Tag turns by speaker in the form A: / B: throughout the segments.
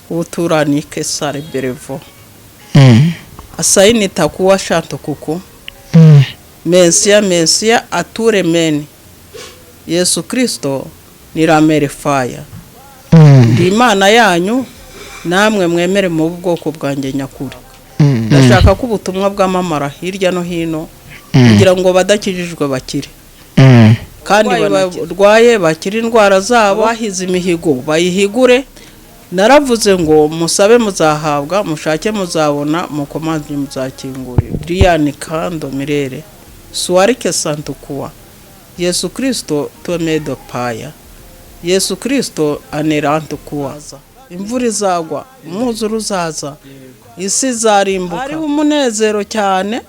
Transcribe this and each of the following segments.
A: uturani Kesare Berevo asaini takuwa shanto kuku Mesia ature meni Yesu Kristo niramere faya ndi Imana yanyu namwe mwemere mu bwoko bwanjye nyakuri ndashaka ko ubutumwa bw'amamara hirya no hino kugira ngo badakijijwe bakire kandi barwaye bakire indwara zabo bahize imihigo bayihigure naravuze ngo musabe muzahabwa mushake muzabona mukomande muzakingurira Brian Kando Mirere Suarike Santukuwa Yesu Kristo tomedo paya Yesu Kristo anerantukuwaza imvura izagwa umwuzure uzaza isi zarimbuka ari umunezero cyane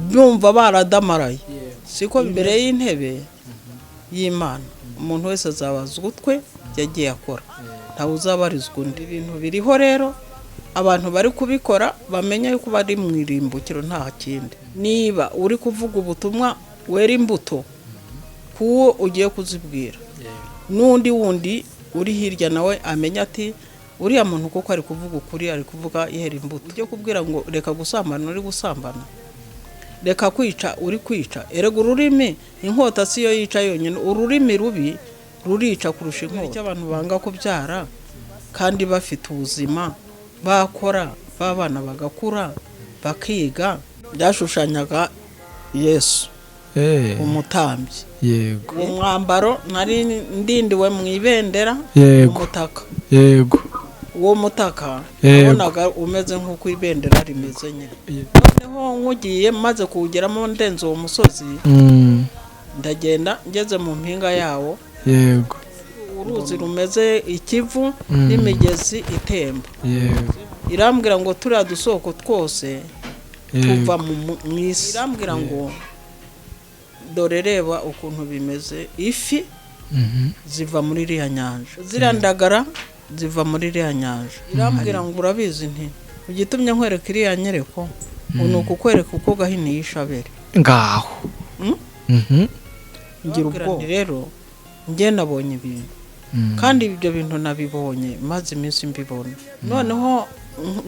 A: byumva baradamaraye siko imbere y'intebe y'Imana umuntu wese azabazwa utwe yagiye akora ntawe uzabarizwa undi ibintu biriho rero abantu bari kubikora bamenya yuko bari mu irimbukiro nta kindi niba uri kuvuga ubutumwa wera imbuto kuwo ugiye kuzibwira n'undi wundi uri hirya nawe amenya ati uriya muntu kuko ari kuvuga ukuri ari kuvuga yera imbuto ujye kubwira ngo reka gusambana uri gusambana reka kwica uri kwica erega ururimi inkota siyo yica yonyine ururimi rubi rurica kurusha inkota abantu banga kubyara kandi bafite ubuzima bakora babana bagakura bakiga byashushanyaga Yesu umutambyi
B: yego
A: umwambaro nari ndindiwe mu ibendera umutaka
B: yego
A: uwo mutaka nabonaga umeze nk'uko ibendera rimeze nyine noneho nkugiye maze kuwugeramo ndenze uwo musozi ndagenda ngeze mu mpinga yawo
B: yego
A: uruzi rumeze ikivu n'imigezi itemba
B: yego
A: irambwira ngo turiya dusoko twose tuva mu isi irambwira ngo dore reba ukuntu bimeze ifi ziva muri iriya nyanja zirandagara ziva muri iriya nyanja irambwira ngo urabizi nti ugitumye nkwereka iriya nyereko unuko kwereka uko gahini yishabere
B: ngaho
A: ngira ubwo rero nge nabonye ibintu kandi ibyo bintu nabibonye maze iminsi mbibona noneho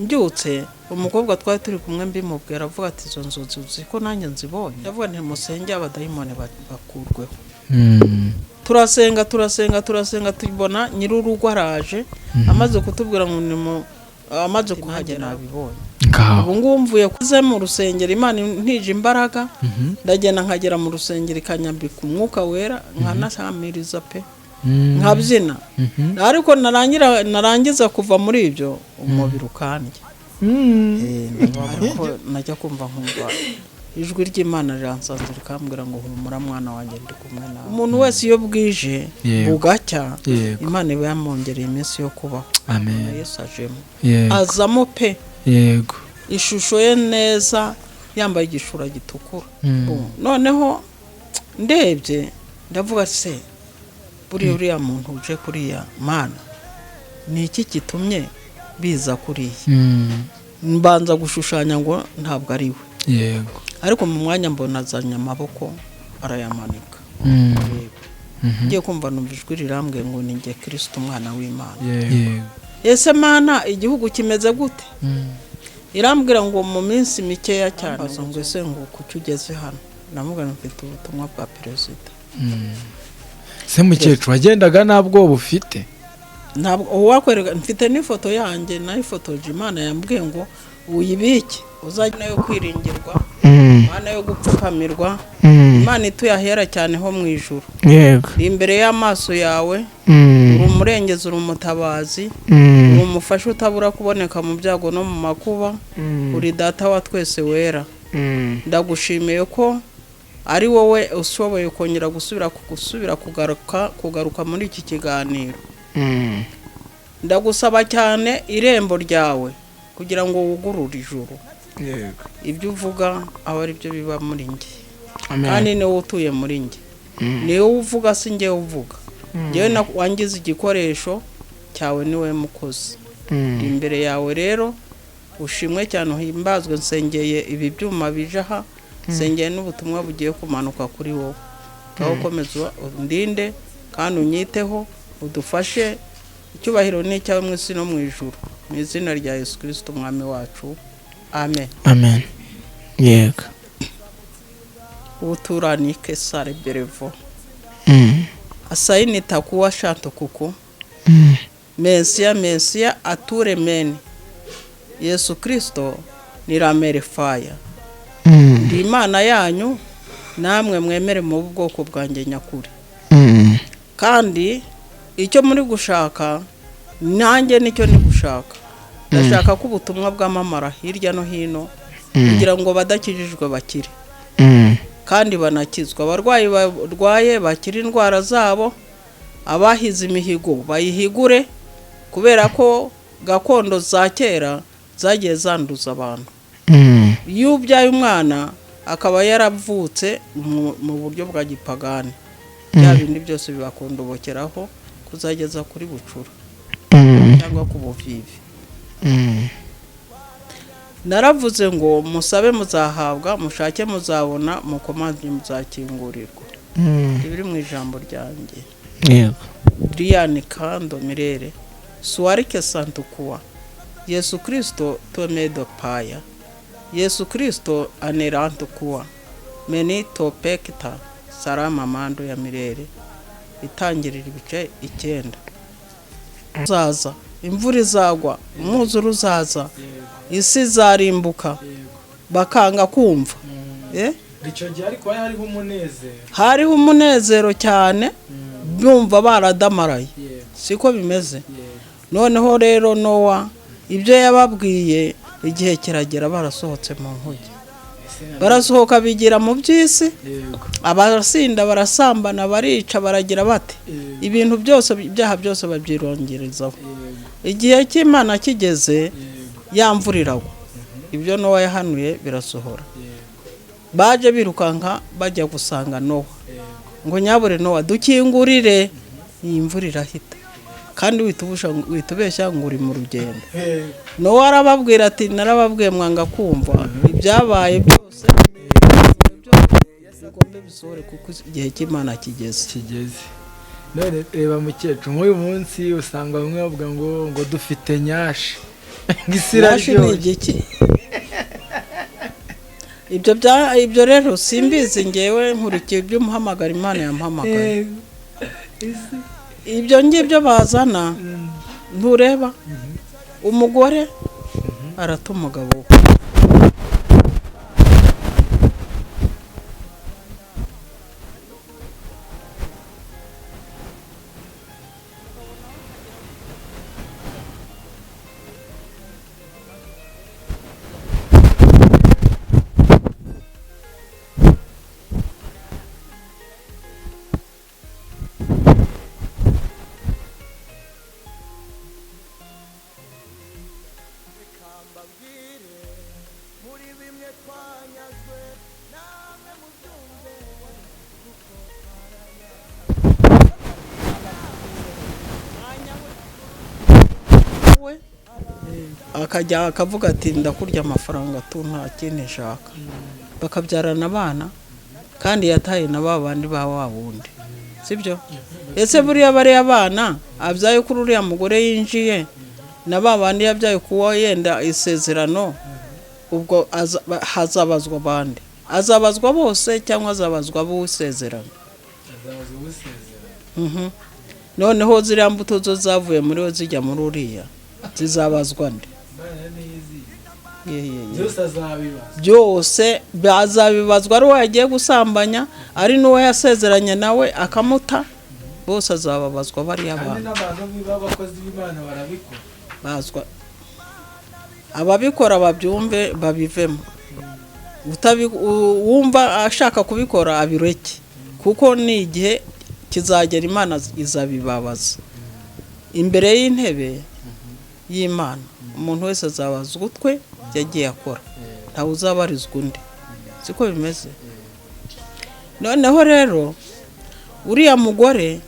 A: mbyutse umukobwa twari turi kumwe mbimubwira avuga ati izo nzozi uziko nanjye nzibonye ndavuga nti musenge abadayimoni bakurweho turasenga tubona nyir'urugo araje amaze kutubwira ngo amaze kuhagera nabibonye ubu ngubu mvuye kuze mu rusengero Imana ntije imbaraga ndagenda nkagera mu rusengero ikanyambika umwuka wera nkanasamiriza pe nkabyina ariko narangiza kuva muri ibyo umubiri ukandya ariko najya kumva nkumva ijwi ry'Imana riransanze rikambwira ngo humura mwana wanjye ndi kumwe nawe umuntu wese iyo bwije bugacya Imana iba yamwongereye iminsi yo kubaho
B: amen
A: Yesu ajemo azamo pe
B: yego
A: ishusho ye neza yambaye igishura gitukura noneho ndebye ndavuga se buriya muntu uje kuriya Mana ni iki gitumye biza kuriya mbanza gushushanya ngo ntabwo ari we
B: yego
A: ariko mu mwanya mbona azanye amaboko arayamanika ngiye kumva numva ijwi rirambwiye ngo ni nge Kristo umwana w'Imana
B: yego
A: ese Mana igihugu kimeze gute irambwira ngo mu minsi mikeya cyane ngo ese ngo kuki ugeze hano namubwira mfite ubutumwa bwa perezida
B: se mukecuru agendaga ntabwo bufite
A: ntabwo uwakwereka mfite n'ifoto yanjye nayifotoje Imana yambwiye ngo uyibike uzajya nayo kwiringirwa Imana yo gupfukamirwa Imana ituyahera cyane ho mu ijuru
B: yego
A: imbere y'amaso yawe uri umurengezi uri umutabazi uri umufasha utabura kuboneka mu byago no mu makuba uri data wa twese wera ndagushimiye ko ari wowe ushoboye kongera gusubira kugaruka muri iki kiganiro ndagusaba cyane irembo ryawe kugira ngo wugurure ijuru
B: yego
A: ibyo uvuga aba ari byo biba muri nge kandi niwe utuye muri nge niwe uvuga si ngewe uvuga ngewe wangize igikoresho cyawe niwe mukozi imbere yawe rero ushimwe cyane uhimbazwe nsengeye ibi byuma bijaha nsengeye n'ubutumwa bugiye kumanuka kuri wowe aho komeza undinde kandi unyiteho udufashe icyubahiro ni icyawe mu isi no mu ijuru, mu izina rya Yesu Kristo umwami wacu, amen.
B: amen. Yego.
A: Uturani Kesare Berevo
B: Mm.
A: asaini takuwa shanto kuku Mesia ature meni. Yesu Kristo niramerefaya. Ndi Imana yanyu namwe mwemere mu bwoko bwanjye nyakuri. Kandi icyo muri gushaka nanjye nicyo ni gushaka. Ndashaka ko ubutumwa bw'amamara hirya no hino kugira ngo badakijijwe bakire kandi banakizwa. Abarwayi barwaye bakira indwara zabo, abahize imihigo bayihigure, kubera ko gakondo za kera zagiye zanduza abantu. Iyo ubyaye umwana akaba yaravutse mu buryo bwa gipagani, bya bindi byose bibakondobokeraho kuzageza kuri bucura cyangwa ku buvivi. Naravuze ngo musabe muzahabwa, mushake muzabona, mukomande muzakingurirwa. Ibiri mu ijambo ryanjye.
B: Yego.
A: Brian Kando Mirere Suarike Santukua. Yesu Kristo tomedo paya. Yesu Kristo aneranto kuwa. Meni topekita sarama mando ya Mirere. Itangirira ibice 9. Zaza, imvura izagwa, umwuzure uzaza, isi zarimbuka, bakanga kumva.
B: Icyo gihe ariko hariho umunezero.
A: Hariho umunezero cyane, bumva baradamaraye. Siko bimeze. Noneho rero Nowa ibyo yababwiye igihe kiragera barasohotse mu nkuge. Barasohoka bigira mu by'isi, abasinda barasambana, barica, baragira bate. Ibintu byose ibyaha byose babyirongerezaho. Igihe cy'Imana kigeze yamvuriragwa. Ibyo Nowa yahanuye birasohora. Baje birukanka bajya gusanga Nowa. Ngo nyabure Nowa dukingurire, iyi mvura irahita. Kandi witubeshya ngo uri mu rugendo. Nowa arababwira ati narababwiye mwanga kumva, ibyabaye byose bigombe bisohore kuko igihe cy'Imana kigeze.
B: None reba mukecuru, nk'uyu munsi usanga bamwe bavuga ngo dufite nyashi.
A: Nyashi ni igiki? Ibyo rero simbizi ngewe nkurikiye ibyo umuhamagara Imana yamuhamagara. Ibyo ngibyo bazana ntureba umugore arata umugabo. Akajya akavuga ati ndakurya amafaranga tu nta kindi nshaka. Bakabyarana abana kandi yataye na babandi ba wundi. Sibyo? Ese buriya bari abana abyaye kuri uriya mugore yinjiye na babandi yabyaye kuwa yenda isezerano, ubwo hazabazwa bande? Azabazwa bose cyangwa azabazwa b'usezerano? Noneho ziriya mbuto zo zavuye muri we zijya muri uriya zizabazwa nde? Byose bazabibazwa ari uwo yagiye gusambanya, ari n'uwo yasezeranye nawe akamuta, bose azababazwa bariya abantu. Bazwa ababikora babyumve babivemo, wumva ashaka kubikora abireke, kuko ni igihe kizagera Imana izabibabaza imbere y'intebe y'Imana. Umuntu wese azabazwa utwe yagiye akora, ntawe uzabarizwa undi. Siko bimeze. Noneho rero uriya mugore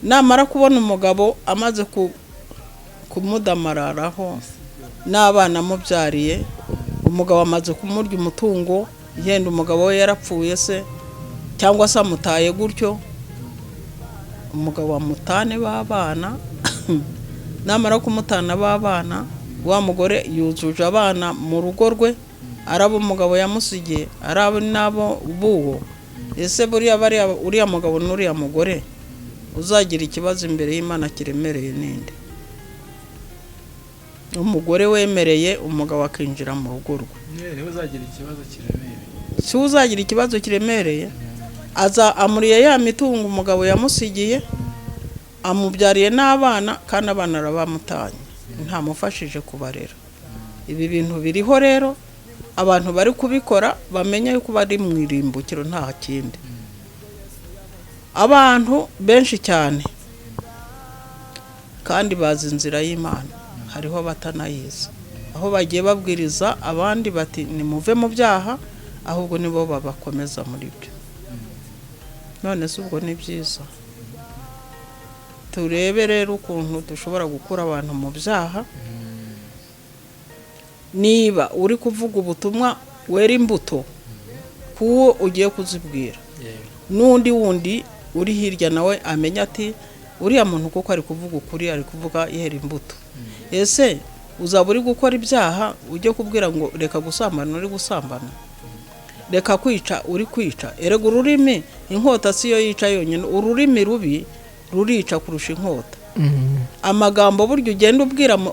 A: namara kubona umugabo amaze kumudamararaho n'abana mubyariye, umugabo amaze kumurya umutungo, yenda umugabo we yarapfuye se cyangwa se amutaye gutyo, umugabo amutane b'abana namara kumutana b'abana wa mugore yuzuje abana mu rugo rwe arabo umugabo yamusigiye arabo nabo buwo ese uriya mugabo n'uriya mugore uzagira ikibazo imbere y'Imana kiremereye ninde? Umugore wemereye umugabo akinjira mu rugo rwe
B: niwe uzagira ikibazo kiremereye.
A: Si uzagira ikibazo kiremereye amuriye ya mitungo umugabo yamusigiye amubyariye n'abana kandi abana arabamutanye ntamufashije kubarera. Ibi bintu biriho rero abantu bari kubikora bamenye yuko bari mu irimbukiro nta kindi. Abantu benshi cyane kandi bazi inzira y'Imana hariho batanayizi, aho bagiye babwiriza abandi bati nimuve mu byaha ahubwo nibo babakomeza muri byo. None se ubwo ni byiza? Turebe rero ukuntu dushobora gukura abantu mu byaha. Niba uri kuvuga ubutumwa wera imbuto kuwo ugiye kuzibwira, n'undi wundi uri hirya nawe amenya ati uriya muntu kuko ari kuvuga ukuri, ari kuvuga yera imbuto. Ese uzaba uri gukora ibyaha ujye kubwira ngo reka gusambana uri gusambana, reka kwica uri kwica. Erega ururimi inkota siyo yica yonyine, ururimi rubi rurica kurusha inkota. Amagambo buryo ugenda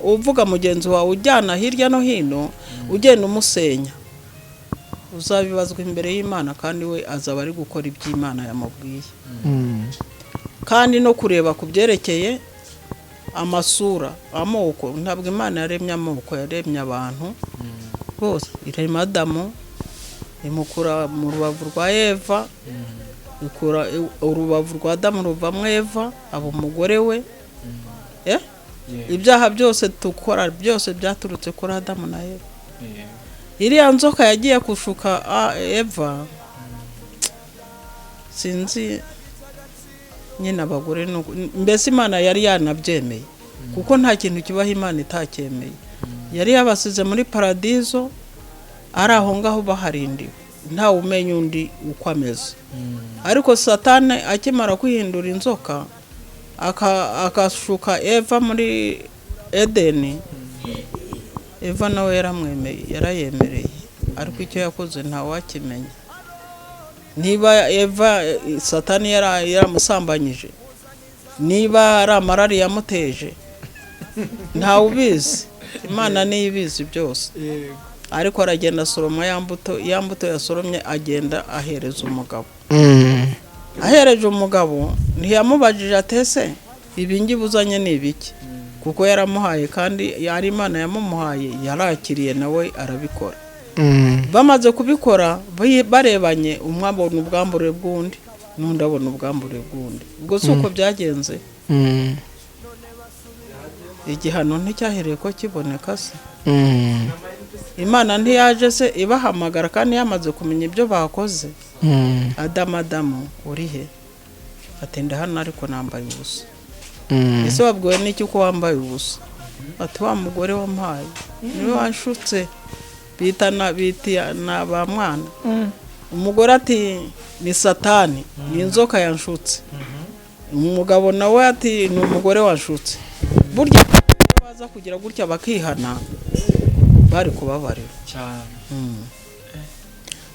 A: uvuga mugenzi wawe ujyana hirya no hino ugenda umusenya, uzabibazwa imbere y'Imana kandi we azaba ari gukora iby'Imana yamubwiye. Kandi no kureba ku byerekeye amasura, amoko, ntabwo Imana yaremye amoko, yaremye abantu bose. Irema Adamu imukura mu rubavu rwa Eva, ikura urubavu rwa Adamu ruvamwe Eva abo umugore we. Ibyaha byose dukora byose byaturutse kuri Adamu na Eva. Iriya nzoka yagiye kushuka Eva, sinzi nyine abagore mbese Imana yari yanabyemeye kuko nta kintu kibaho Imana itacyemeye. Yari yabasize muri paradizo ari aho ngaho baharindiwe, ntawe umenya undi uko ameze. Ariko Satani akimara kwihindura inzoka akashuka Eva muri Edeni, Eva nawe yaramwemeye, yarayemereye, ariko icyo yakoze ntawe wakimenya. Niba Eva Satani yaramusambanyije, niba ari amarari yamuteje, ntawe ubizi. Imana niyo ibizi byose. Ariko aragenda asoroma ya mbuto yasoromye, agenda ahereza umugabo. Ahereje umugabo ntiyamubajije atese ibi ngibuzanye ni ibiki, kuko yaramuhaye kandi yari Imana yamumuhaye, yarakiriye nawe arabikora. Bamaze kubikora barebanye, umwe abona ubwambure bw'undi n'undi abona ubwambure bw'undi. Ubwo si uko byagenze. Igihano nticyahereye ko kiboneka se. Imana ntiyaje se ibahamagara kandi yamaze kumenya ibyo bakoze. Adamu uri he? Atenda hano ariko nambaye ubusa. Ese wabwiwe n'iki ko wambaye ubusa? Ati wa mugore wampaye niwe wanshutse, bitana ba mwana. Umugore ati ni Satani, ni inzoka yanshutse. Umugabo nawe ati ni umugore wanshutse. Burya baza kugira gutya bakihana bari kubabarira
B: cyane.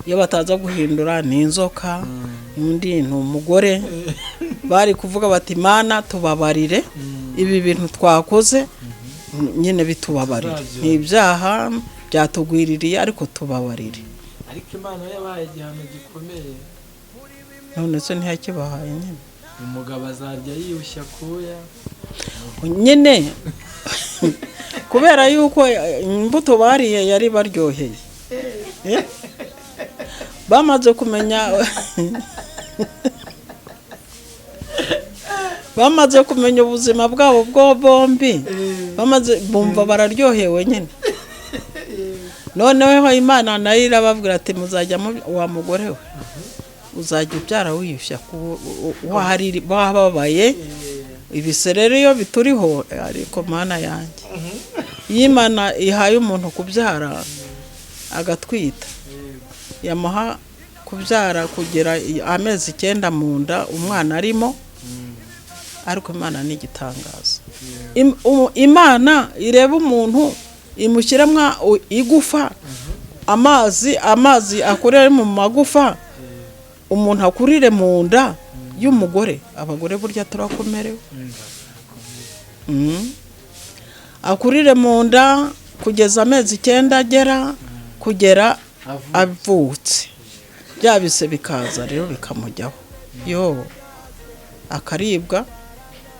A: Iyo bataza guhindura ni inzoka, undi ni umugore, bari kuvuga bati Mana tubabarire ibi bintu twakoze, nyine bitubabarire. Ni ibyaha byatugwiririye ariko tubabarire.
B: Ariko Imana yabaye igihano gikomeye.
A: None se ntiyakibahaye nyine.
B: Umugabo azarya yiyushya kuya
A: nyine kubera yuko imbuto bariye yari baryoheye. Bamaze kumenya ubuzima bwabo bwo bombi, bamaze bumva bararyohewe nyine. Noneho Imana nayo irababwira ati muzajya wa mugore we uzajya ubyara wiyushya wababaye. Ibiserero iyo bituriho, ariko Mana yanjye, Imana ihaye umuntu kubyara agatwita, yamuha kubyara kugera amezi 9 mu nda umwana arimo, ariko imana ni igitangaza. Imana ireba umuntu imushyiramo igufa, amazi akurire mu magufa, umuntu akurire mu nda y'umugore. Abagore burya turakomerewe. Akurire mu nda kugeza amezi 9 agera kugera avutse, bya bise bikaza rero bikamujyaho, yo akaribwa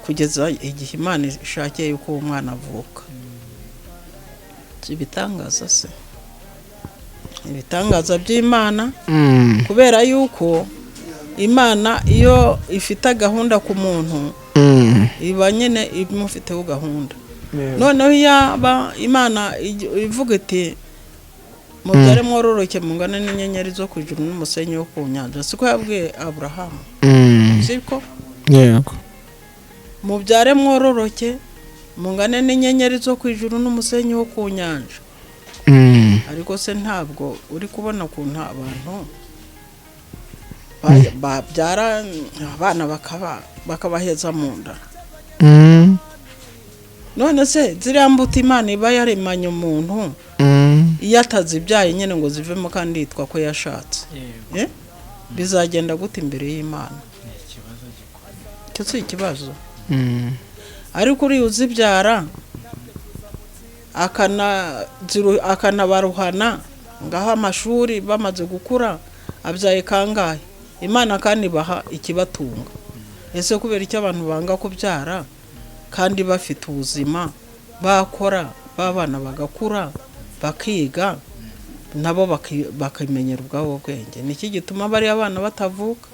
A: kugeza igihe Imana ishakiye yuko uwo mwana avuka. Ibitangaza se, ibitangaza by'Imana, kubera yuko Imana iyo ifite gahunda ku muntu iba nyine imufiteho gahunda. Noneho yaba Imana ivuga iti mubyare mwororoke mungane n'inyenyeri zo ku ijuru n'umusenyi wo ku nyanja, siko yabwiye Aburahamu. Siko
C: yego,
A: mubyare mwororoke mungane n'inyenyeri zo ku ijuru n'umusenyi wo ku nyanja. Ariko se ntabwo uri kubona ukuntu abantu babyara abana bakabaheza mu nda? None se ziriya mbuto Imana iba yaremanye umuntu iyo atazibyaye nyine ngo zivemo kandi yitwa ko yashatse, bizagenda gute imbere y'Imana? Icyo si ikibazo. Ariko uri uzibyara akanabaruhana ngaho amashuri bamaze gukura, abyaye kangahe? Imana kandi baha ikibatunga. Ese kubera icyo abantu banga kubyara kandi bafite ubuzima, bakora babana bagakura bakiga nabo bakimenyera ubwabo bwenge? Niki gituma bari abana batavuka?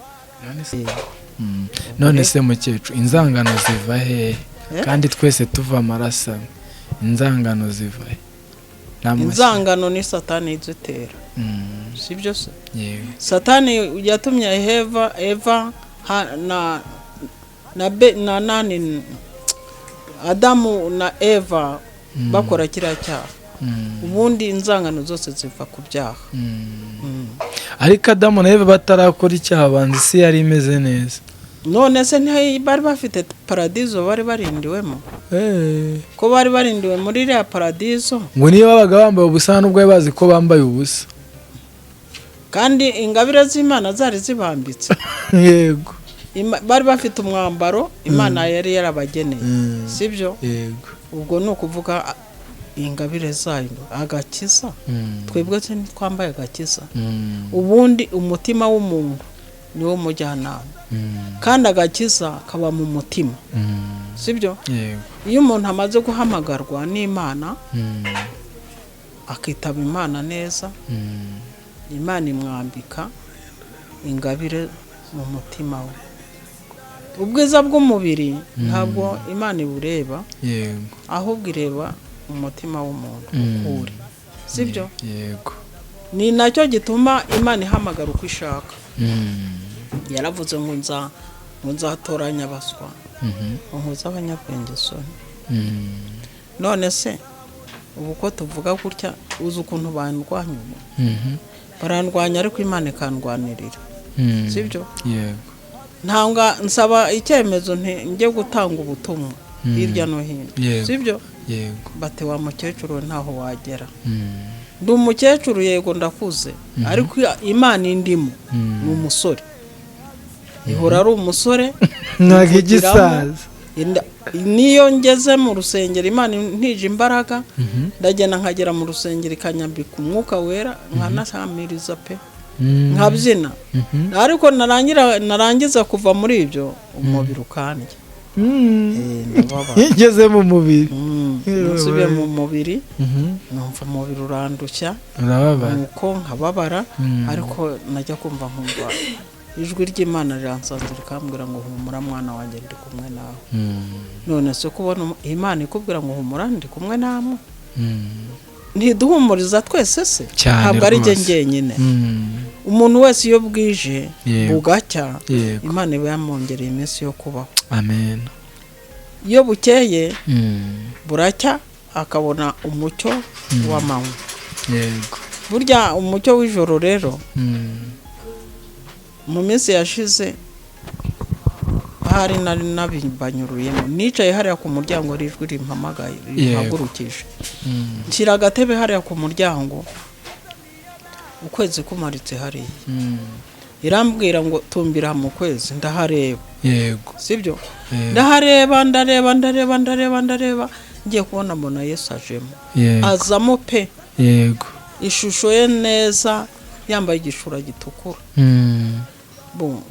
B: None se mukecuru, inzangano ziva he? Kandi twese tuva amaraso, inzangano ziva he?
A: Inzangano ni Satani izitera. Sibyo se? Satani yatumye Eva na nani Adamu na Eva bakora kiriya cyaha. Ubundi inzangano zose ziva ku byaha.
B: Ariko Adamu na Eva batarakora icyaha banzi isi yari imeze neza.
A: None se bari bafite paradizo bari barindiwemo? Ko bari barindiwe muri iriya paradizo,
B: ngo niyo babaga bambaye ubusa n'ubwo bazi ko bambaye ubusa,
A: kandi ingabire z'Imana zari zibambitse.
B: Yego,
A: bari bafite umwambaro Imana yari yarabageneye. Sibyo?
B: Yego.
A: Ubwo ni ukuvuga ingabire zayo, agakiza. Twebwe twambaye agakiza. Ubundi umutima w'umuntu niwo mujyanama, kandi agakiza kaba mu mutima. Sibyo?
B: Yego.
A: Iyo umuntu amaze guhamagarwa n'Imana akitaba Imana neza, Imana imwambika ingabire mu mutima we. Ubwiza bw'umubiri ntabwo Imana ibureba,
B: yego,
A: ahubwo ireba umutima w'umuntu ukuri. Sibyo?
B: Yego.
A: Ni nacyo gituma Imana ihamagara uko ishaka. Yaravuze ngo nzatoranya abaswa, nkuza abanyabwenge soni. None se ubu ko tuvuga gutya, uzi ukuntu bandwanya ubu? Barandwanya ariko Imana ikandwanirira. Sibyo?
B: Yego.
A: Ntanga nsaba icyemezo njye gutanga ubutumwa hirya no hino. Sibyo?
B: Yego.
A: Bate wa mukecuru ntaho wagera. Ndi umukecuru, yego ndakuze, ariko Imana indimo ni umusore. Ihora ari umusore
B: ntagisaza.
A: Niyo ngeze mu rusengero Imana ntije imbaraga, ndagenda nkagera mu rusengero ikanyambika umwuka wera, nkanasamiriza pe, nkabyina. Ariko narangiza kuva muri ibyo umubiri ukandya.
B: Yigeze mu mubiri,
A: nsubiye mu mubiri, numva umubiri urandushya, nuko nkababara. Ariko najya kumva nkumva ijwi ry'Imana riransanze rikambwira ngo humura mwana wanjye, ndi kumwe nawe. None se kubona Imana ikubwira ngo humura ndi kumwe namwe, ntiduhumuriza twese se? Ntabwo ari jye njyenyine. Umuntu wese iyo bwije bugacya, Imana iba yamwongereye iminsi yo kubaho.
B: Amen.
A: Iyo bukeye buracya akabona umucyo w'amanywa.
B: Yego.
A: Burya umucyo w'ijoro rero mu minsi yashize ahari nari nabibanyuruyemo nicaye hariya ku muryango rijwi rimpamagaye rimpagurukije nshyira agatebe hariya ku muryango ukwezi kumaritse hariya irambwira ngo tumbira mu kwezi ndahareba
B: yego
A: sibyo ndareba ngiye kubona mbona Yesu ajemo azamo pe
B: yego
A: ishusho ye neza yambaye igishura gitukura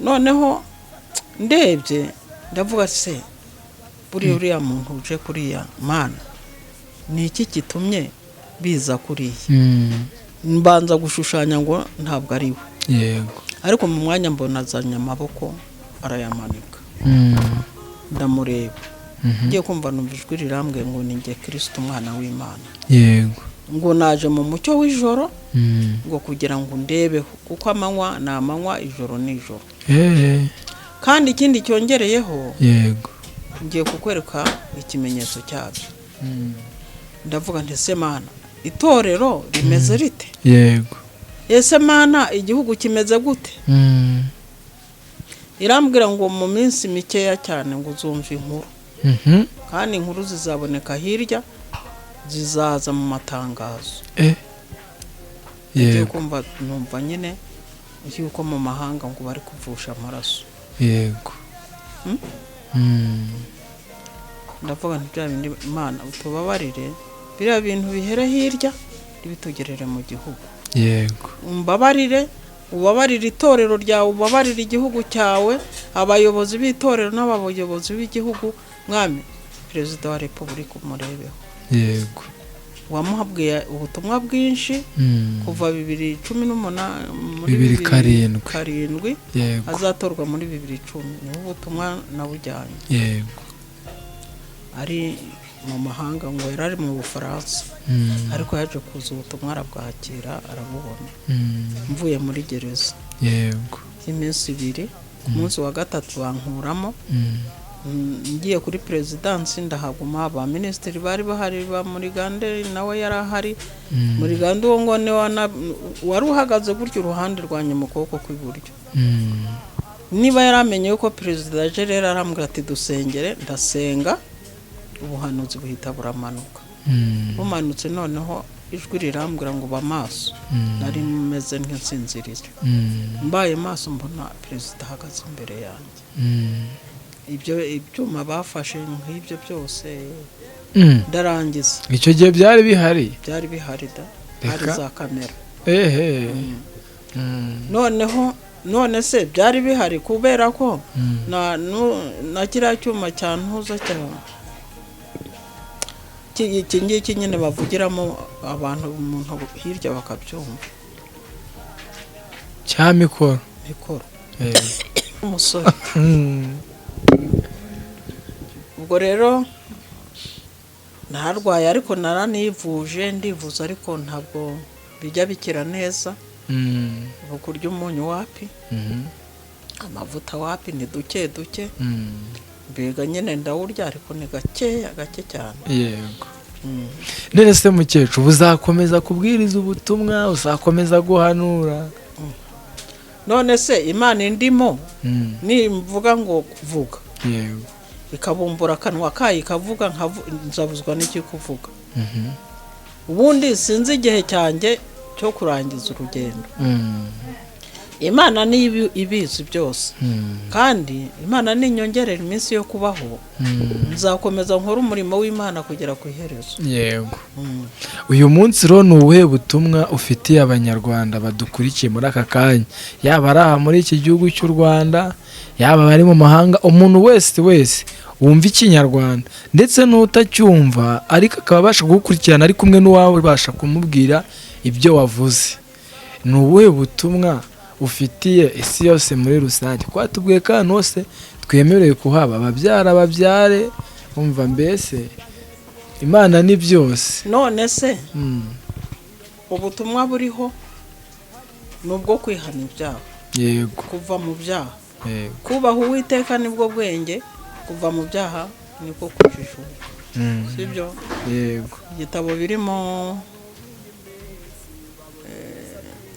A: noneho ndebye ndavuga se uriya muntu uje kuriya mana ni iki gitumye biza kuriya mbanza gushushanya ngo ntabwo ari we
B: yego
A: ariko mu mwanya mbona azanye amaboko arayamanika ndamureba ngiye kumva numva ijwi rirambwiye ngo ni njye Kristo umwana w'Imana
B: yego
A: ngo naje mu mucyo w'ijoro ngo kugira ngo ndebeho kuko amanywa ni amanywa ijoro ni ijoro kandi ikindi cyongereyeho
B: yego
A: ngiye kukwereka ikimenyetso cyabyo ndavuga nti se Mana itorero rimeze rite
B: yego
A: ese Mana igihugu kimeze gute irambwira ngo mu minsi mikeya cyane ngo uzumva inkuru kandi inkuru zizaboneka hirya zizaza mu matangazo yego kumva numva nyine yuko mu mahanga ngo bari kuvusha amaraso
B: yego
A: ndavuga nti bya bindi Imana utubabarire biriya bintu bihere hirya ibitugerere mu gihugu
B: yego
A: umbabarire ubabarire itorero ryawe ubabarire igihugu cyawe abayobozi b'itorero n'abayobozi b'igihugu mwami perezida wa repubulika umurebeho
B: yego
A: wamuhabwiye ubutumwa bwinshi kuva 2018 muri
B: 2007 yego
A: azatorwa muri 2010 niho ubutumwa nabujyanye
B: yego
A: ari mu mahanga ngo yarari mu Bufaransa ariko yaje kuza ubutumwa arabwakira arabubona mvuye muri gereza
B: yego
A: iminsi 2 ku munsi wa gatatu bankuramo ngiye kuri presidence ndahaguma ba ministeri bari bahari ba muri Gande nawe yarahari muri Gande uwo ngone wari uhagaze gutyo uruhande rwanye mu kuboko kw'iburyo niba yaramenye yuko perezida Gerera arambwira ati dusengere ndasenga ubuhanuzi buhita buramanuka bumanutse noneho ijwi rirambwira ngo bamaso nari meze nk'insinziriye mbaye maso mbona perezida ahagaze imbere yanjye ibyo ibyuma bafashe nk'ibyo byose ndarangiza
B: icyo gihe byari bihari
A: da hari za kamera none se byari bihari kubera ko na kiriya cyuma cya ntuza cyane iki ngiki nyine bavugiramo abantu umuntu hirya bakabyumva
B: cya mikoro
A: umusore ubwo rero narwaye ariko naranivuje ndivuza ariko ntabwo bijya bikira neza ubu kurya umunyu wapi amavuta wapi ni duke mbega nyine ndawurya ariko ni gake cyane
B: yego none se mukecuru uzakomeza kubwiriza ubutumwa uzakomeza guhanura
A: none se Imana indimo nimvuga ngo kuvuga
B: yego
A: ikabumbura akanwa kayo ikavuga nzabuzwa n'iki kuvuga ubundi sinzi igihe cyanjye cyo kurangiza urugendo Imana ni ibizi byose kandi Imana ni inyongerera iminsi yo kubaho nzakomeza nkora umurimo w'Imana kugera ku iherezo
B: yego uyu munsi rero ni ubuhe butumwa ufitiye abanyarwanda badukurikiye muri aka kanya yaba ari aha muri iki gihugu cy'u Rwanda yaba bari mu mahanga umuntu wese wumva ikinyarwanda ndetse n'utacyumva ariko akaba abasha gukurikirana ari kumwe n'uwawe ubasha kumubwira ibyo wavuze ni ubuhe butumwa ufitiye isi yose muri rusange kwa tubwiye kandi hose twemerewe kuhaba babyare umva mbese Imana ni byose
A: none se ubutumwa buriho nubwo kwihana ibyaha
B: yego
A: kuva mu byaha
B: yego
A: kubaha Uwiteka nibwo bwenge kuva mu byaha niko kujijuka sibyo
B: yego
A: igitabo birimo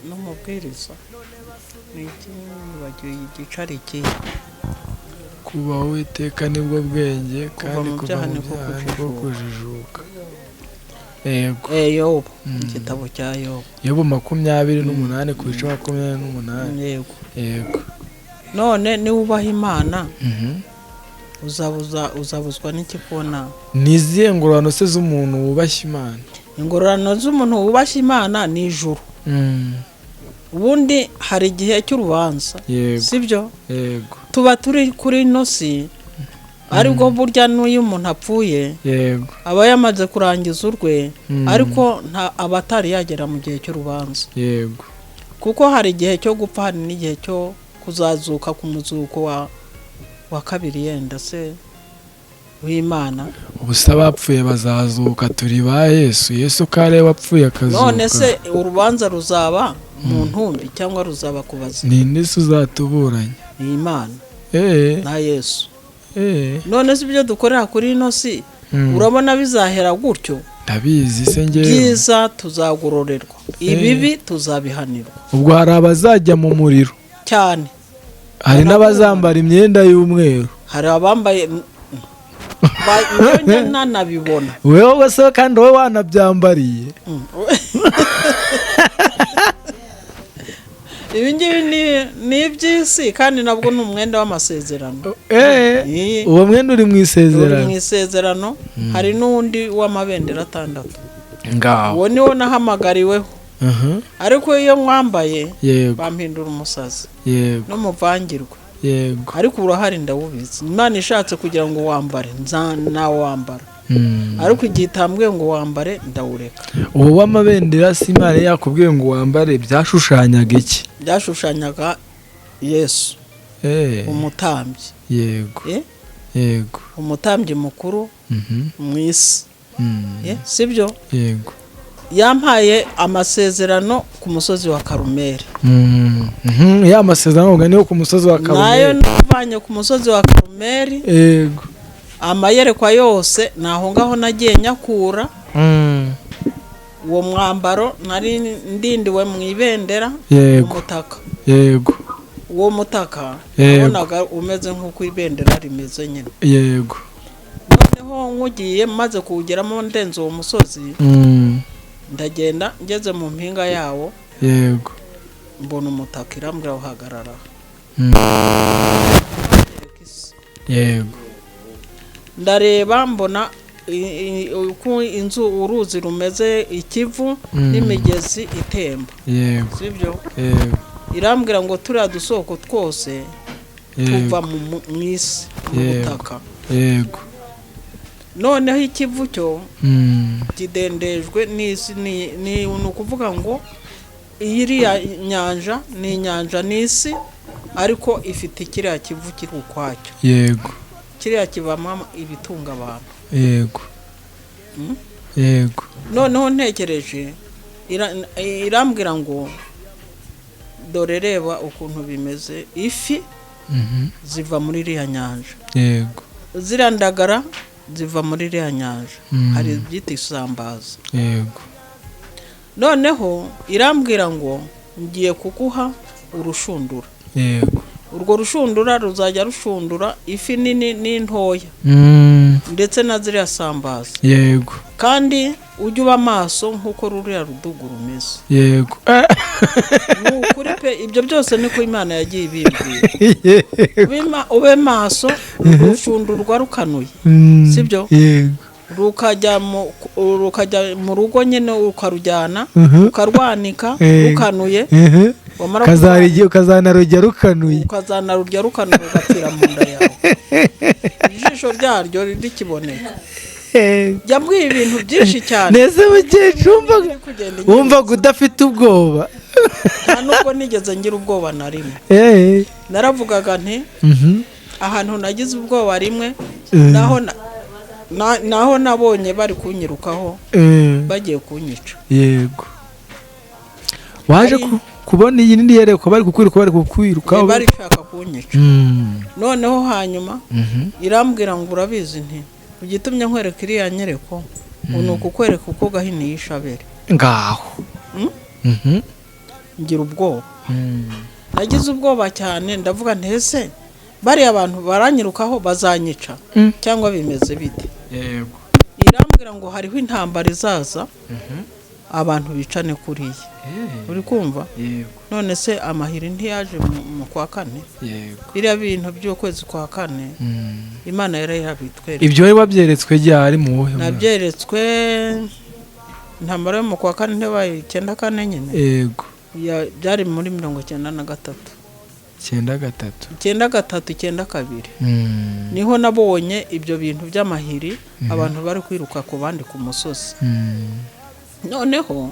A: n'umubwiriza bagiye igicari
B: kubaho Uwiteka nibwo bwenge
A: Kuva
B: kandi
A: mu
B: kuva
A: byaha
B: mu
A: niko
B: byaha niko kujijuka. Yego.
A: Yobu, igitabo cya Yobu.
B: Yobu 28 ku bice 28.
A: Yego.
B: Yego.
A: None niba ubaha Imana uzabuzwa n'iki kubona?
B: Ni izihe ngororano se z'umuntu wubashye Imana?
A: Ingororano z'umuntu wubashye Imana ni ijuru. Ubundi hari igihe cy'urubanza, sibyo?
B: Yego.
A: Tuba turi kuri ino si, ariko burya n'uyu umuntu apfuye,
B: yego,
A: aba yamaze kurangiza urwe, ariko abatari yagera mu gihe cy'urubanza.
B: Yego.
A: Kuko hari igihe cyo gupfa, hari n'igihe cyo kuzazuka ku muzuko wa kabiri yenda se w'Imana.
B: Ubusa bapfuye bazazuka, turi ba Yesu. Yesu kare wapfuye akazuka.
A: None se urubanza ruzaba mu ntumbi cyangwa ruzaba kubaza?
B: Ni nde uzatuburanya?
A: Ni Imana na Yesu. None se ibyo dukorera kuri ino si urabona bizahera gutyo?
B: Ndabizi se ngewe.
A: Byiza tuzagororerwa, ibibi tuzabihanirwa.
B: Ubwo hari abazajya mu muriro
A: cyane,
B: hari n'abazambara imyenda y'umweru,
A: hari abambaye nanabibona.
B: wewe se kandi wowe wanabyambariye.
A: Ibi ngibi ni iby'isi kandi nabwo ni umwenda w'amasezerano.
B: Uwo mwenda uri mu isezerano.
A: Uri mu isezerano. Hari n'undi w'amabendera 6.
B: Ngaho
A: uwo niwo nahamagariweho. Ariko iyo mwambaye bampindura umusazi n'umuvangirwa.
B: Yego.
A: Ariko urahari ndawubizi. Imana ishatse kugira ngo wambare nawe wambara. Ariko igihe itambwiye ngo wambare ndawureka.
B: Uwo w'amabendera si Imana yakubwiye ngo wambare, byashushanyaga iki?
A: Byashushanyaga Yesu, umutambyi.
B: Yego. Yego.
A: Umutambyi mukuru mu isi. Sibyo?
B: Yego.
A: Yampaye amasezerano ku musozi wa Karumeli.
B: Ya masezerano uganiho ku musozi wa Karumeli.
A: Nayo navanye ku musozi wa Karumeli.
B: Yego.
A: Amayerekwa yose naho ngaho nagiye nyakura. Uwo mwambaro nari ndindiwe mu ibendera umutaka.
B: Yego.
A: Uwo mutaka nabonaga umeze nk'uko ibendera rimeze nyine.
B: Yego.
A: Noneho nkugiye maze kuwugeramo ndenze uwo musozi. Ndagenda ngeze mu mpinga yawo.
B: Yego.
A: Mbona umutaka irambwira uhagarara.
B: Yego.
A: Ndareba mbona uko inzu uruzi rumeze, ikivu n'imigezi itemba.
B: Yego.
A: Sibyo?
B: Yego.
A: Irambwira ngo turiya dusoko twose tuva mu isi ubutaka.
B: Yego.
A: Noneho ikivu cyo kidendejwe n'isi, ni ukuvuga ngo iriya nyanja ni inyanja n'isi, ariko ifite kiriya kivu kiri ukwacyo.
B: Yego.
A: Kiriya kibamo ibitunga abantu.
B: Yego. Yego.
A: Noneho ntekereje irambwira ngo dore reba ukuntu bimeze, ifi ziva muri iriya nyanja.
B: Yego.
A: Zirandagara ziva muri iriya nyanja. Hari ibyita isambaza.
B: Yego.
A: Noneho irambwira ngo ngiye kuguha urushundura.
B: Yego.
A: Urwo rushundura ruzajya rushundura ifi nini n'intoya ndetse na ziriya sambaza.
B: Yego.
A: Kandi ujye uba maso nk'uko ruriya rudugu rumeze.
B: Yego.
A: N'ukuri pe, ibyo byose niko Imana yagiye ibimbwira. Ube maso, rushundurwa rukanuye. Sibyo?
B: Yego.
A: Rukajya mu rugo nyine ukarujyana, ukarwanika rukanuye.
B: Ukazanarujya rukanuye.
A: Ukazanarujya rukanuye ugapfira mu nda yawe. Ijisho ryaryo rikiboneka. Yambwiye ibintu byinshi cyane.
B: Neze mukecuru wumva udafite ubwoba.
A: Nta nubwo nigeze ngira ubwoba na rimwe. Naravugaga nti ahantu nagize ubwoba rimwe, naho nabonye bari kunyirukaho bagiye kunyica.
B: Yego. Waje kubona iyi ndi yereko bari kukwirukaho.
A: Bari shaka kunyica. Noneho hanyuma irambwira ngo urabizi nti ugitumye nkwereka iriya nyereko uno kukwereka uko gahini yishabere.
B: Ngaho.
A: Ngira ubwoba. Nagize ubwoba cyane, ndavuga ntese bariya abantu baranyirukaho bazanyica cyangwa bimeze bite.
B: yego
A: Irambwira ngo hariho intambara izaza abantu bicane kuriya. Uri kumva?
B: yego
A: None se amahiri ntiyaje mu kwa kane?
B: yego
A: Biriya bintu by'ukwezi kwa kane Imana yari yarabitwereka.
B: ibyo wari wabyeretswe ryari mu buhe
A: Nabyeretswe intambara yo mu kwa kane ntibaye 94 nyine.
B: yego
A: Byari muri 93.
B: 93
A: 92 niho nabonye ibyo bintu by'amahiri abantu bari kwiruka ku bandi ku musozi. Noneho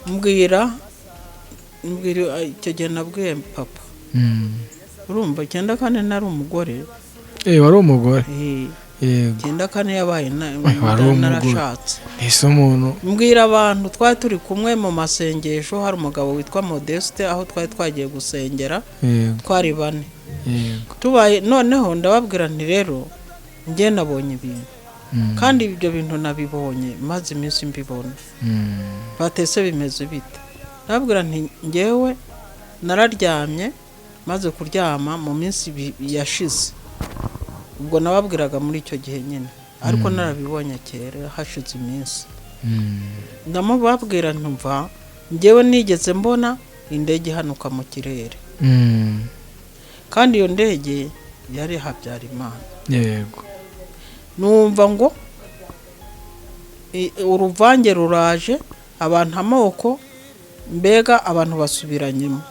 A: mbwira icyo gihe nabwiye papa. Urumva 94 nari umugore.
B: wari umugore.
A: Yego 94 yabaye narashatse.
B: Ese umuntu
A: Mbwira abantu twari turi kumwe mu masengesho, hari umugabo witwa Modeste aho twari twagiye gusengera. Twari bane. Tubaye noneho ndababwira nti rero njye nabonye ibintu. Kandi ibyo bintu nabibonye maze iminsi mbibona. Batese bimeze bite? Ndababwira nti njyewe nararyamye maze kuryama mu minsi yashize. Ubwo nababwiraga muri icyo gihe nyine, ariko narabibonye kera hashize iminsi. Ndamubabwira ntumva njyewe nigeze mbona indege ihanuka mu kirere. Kandi iyo ndege yari Habyarimana.
B: yego
A: Numva ngo uruvange ruraje abantu amoko mbega abantu basubiranyemo.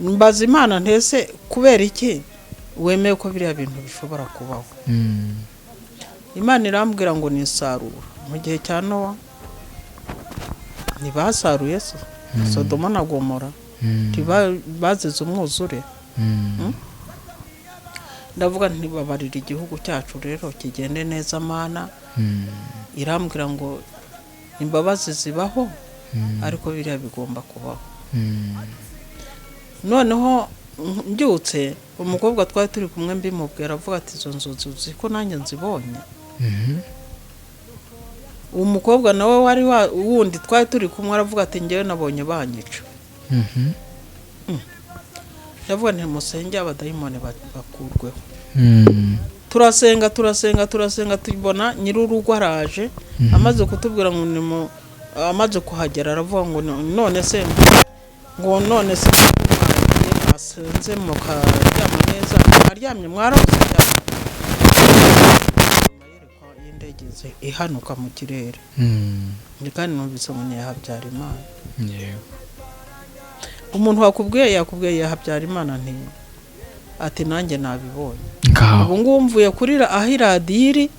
A: Mbaza Imana ntese kubera iki wemeye ko biriya bintu bishobora kubaho. Imana irambwira ngo nisarura mu gihe cya Nowa ntibasaruye se Sodoma na Gomora bazize umwuzure. Ndavuga ntibabarira igihugu cyacu rero kigende neza Mana. Irambwira ngo imbabazi zibaho ariko biriya bigomba kubaho. Noneho mbyutse umukobwa twari turi kumwe mbimubwira avuga ati izo nzozi uzi ko nanjye nzibonye. Umukobwa nawe wari wundi twari turi kumwe aravuga ati njyewe nabonye banyica. Ndavuga nti musenge abadayimoni bakurweho. Turasenga tubona nyir'urugo araje amaze kutubwira ngo amaze kuhagera aravuga ngo none se asenze mu karyama neza aryamye mwarose cyane. Amayereko y'indege ihanuka mu kirere. Kandi numvise ngo ni Habyarimana. Umuntu yakubwiye Habyarimana nti ati nanjye nabibonye. Ubu ngubu mvuye kurira aho iradiyo iri